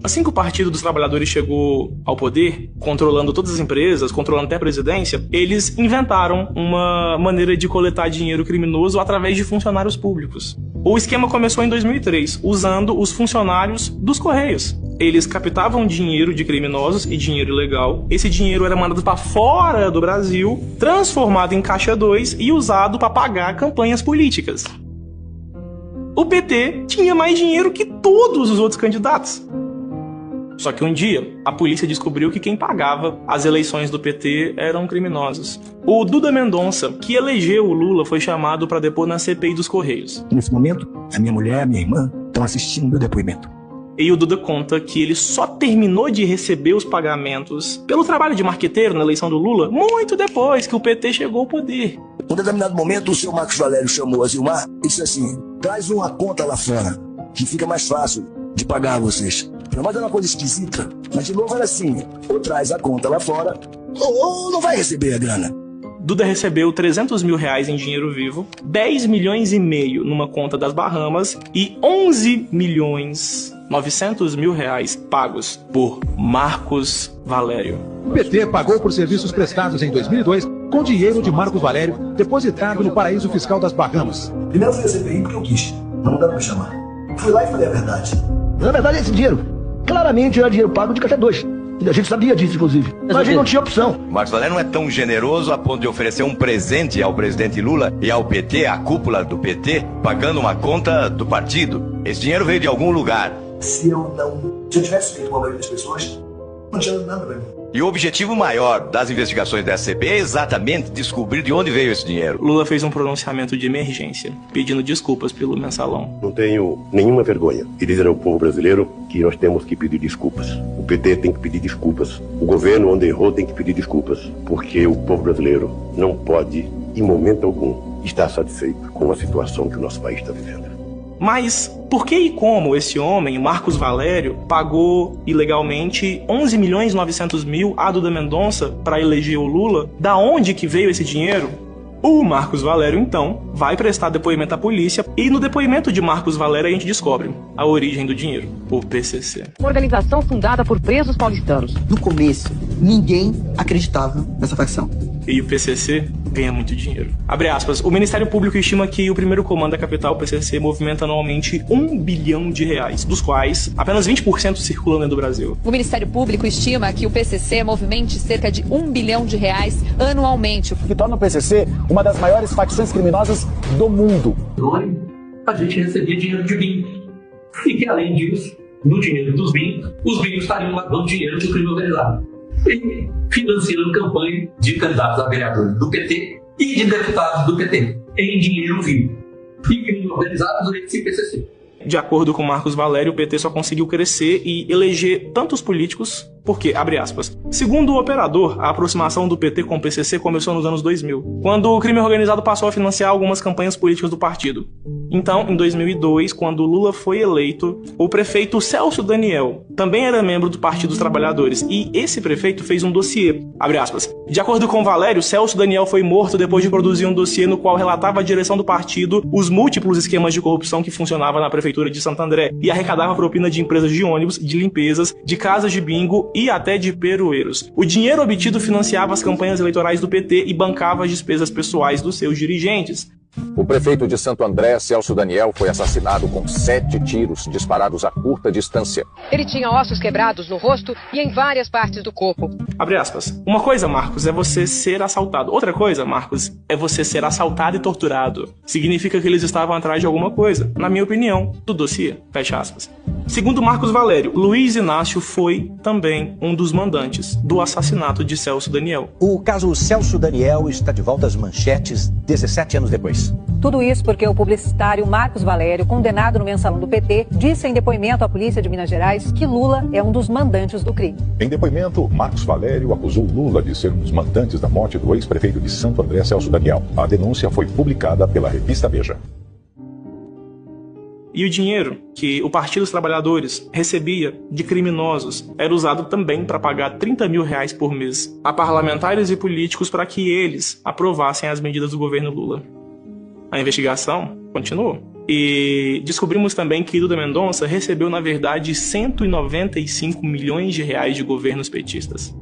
Assim que o Partido dos Trabalhadores chegou ao poder, controlando todas as empresas, controlando até a presidência, eles inventaram uma maneira de coletar dinheiro criminoso através de funcionários públicos. O esquema começou em 2003, usando os funcionários dos Correios. Eles captavam dinheiro de criminosos e dinheiro ilegal. Esse dinheiro era mandado para fora do Brasil, transformado em caixa 2 e usado para pagar campanhas políticas. O PT tinha mais dinheiro que todos os outros candidatos. Só que um dia, a polícia descobriu que quem pagava as eleições do PT eram criminosos. O Duda Mendonça, que elegeu o Lula, foi chamado para depor na CPI dos Correios. Nesse momento, a minha mulher e a minha irmã estão assistindo meu depoimento. E o Duda conta que ele só terminou de receber os pagamentos pelo trabalho de marqueteiro na eleição do Lula muito depois que o PT chegou ao poder. Num determinado momento, o senhor Marcos Valério chamou a Zilmar e disse assim: traz uma conta lá fora, que fica mais fácil de pagar vocês. Mas era uma coisa esquisita. Mas de novo era assim: ou traz a conta lá fora, ou não vai receber a grana. Duda recebeu 300 mil reais em dinheiro vivo, 10 milhões e meio numa conta das Bahamas e 11 milhões 900 mil reais pagos por Marcos Valério. O PT pagou por serviços prestados em 2002 com dinheiro de Marcos Valério depositado no paraíso fiscal das Bahamas. Primeiro fui a CPI porque eu quis, não dá pra me chamar. Fui lá e falei a verdade. Na verdade, esse dinheiro claramente era dinheiro pago de caixa 2. E a gente sabia disso, inclusive. Mas a gente não tinha opção. Marcos Valério não é tão generoso a ponto de oferecer um presente ao presidente Lula e ao PT, à cúpula do PT, pagando uma conta do partido. Esse dinheiro veio de algum lugar. Se eu tivesse feito com a maioria das pessoas, não tinha nada pra mim. E o objetivo maior das investigações da SCP é exatamente descobrir de onde veio esse dinheiro. Lula fez um pronunciamento de emergência, pedindo desculpas pelo mensalão. Não tenho nenhuma vergonha de dizer ao povo brasileiro que nós temos que pedir desculpas. O PT tem que pedir desculpas. O governo, onde errou, tem que pedir desculpas. Porque o povo brasileiro não pode, em momento algum, estar satisfeito com a situação que o nosso país está vivendo. Mas por que e como esse homem, Marcos Valério, pagou ilegalmente 11 milhões e 900 mil a Duda Mendonça para eleger o Lula? Da onde que veio esse dinheiro? O Marcos Valério, então, vai prestar depoimento à polícia e no depoimento de Marcos Valério a gente descobre a origem do dinheiro, o PCC. Uma organização fundada por presos paulistanos. No começo, ninguém acreditava nessa facção. E o PCC ganha muito dinheiro. Abre aspas, o Ministério Público estima que o primeiro comando da capital, o PCC, movimenta anualmente 1 bilhão de reais, dos quais apenas 20% circulam dentro do Brasil. O Ministério Público estima que o PCC movimente cerca de 1 bilhão de reais anualmente. O que torna o PCC uma das maiores facções criminosas do mundo. A gente recebia dinheiro de bingo. E que além disso, no dinheiro dos bingos, os bingos estariam lavando dinheiro do crime organizado. E financiando campanha de candidatos a vereadores do PT e de deputados do PT em dinheiro vivo. E crime organizado durante esse PCC. De acordo com Marcos Valério, o PT só conseguiu crescer e eleger tantos políticos porque, abre aspas, segundo o operador, a aproximação do PT com o PCC começou nos anos 2000, quando o crime organizado passou a financiar algumas campanhas políticas do partido. Então, em 2002, quando Lula foi eleito, o prefeito Celso Daniel também era membro do Partido dos Trabalhadores, e esse prefeito fez um dossiê, abre aspas. De acordo com Valério, Celso Daniel foi morto depois de produzir um dossiê no qual relatava a direção do partido os múltiplos esquemas de corrupção que funcionava na prefeitura de Santo André e arrecadava propina de empresas de ônibus, de limpezas, de casas de bingo e até de peroeiros. O dinheiro obtido financiava as campanhas eleitorais do PT e bancava as despesas pessoais dos seus dirigentes. O prefeito de Santo André, Celso Daniel, foi assassinado com 7 tiros disparados a curta distância. Ele tinha ossos quebrados no rosto e em várias partes do corpo. Abre aspas. Uma coisa, Marcos, é você ser assaltado. Outra coisa, Marcos, é você ser assaltado e torturado. Significa que eles estavam atrás de alguma coisa, na minha opinião, do dossiê. Fecha aspas. Segundo Marcos Valério, Luiz Inácio foi também um dos mandantes do assassinato de Celso Daniel. O caso Celso Daniel está de volta às manchetes 17 anos depois. Tudo isso porque o publicitário Marcos Valério, condenado no mensalão do PT, disse em depoimento à polícia de Minas Gerais que Lula é um dos mandantes do crime. Em depoimento, Marcos Valério acusou Lula de ser um dos mandantes da morte do ex-prefeito de Santo André, Celso Daniel. A denúncia foi publicada pela revista Veja. E o dinheiro que o Partido dos Trabalhadores recebia de criminosos era usado também para pagar 30 mil reais por mês a parlamentares e políticos para que eles aprovassem as medidas do governo Lula. A investigação continuou. E descobrimos também que Duda Mendonça recebeu, na verdade, 195 milhões de reais de governos petistas.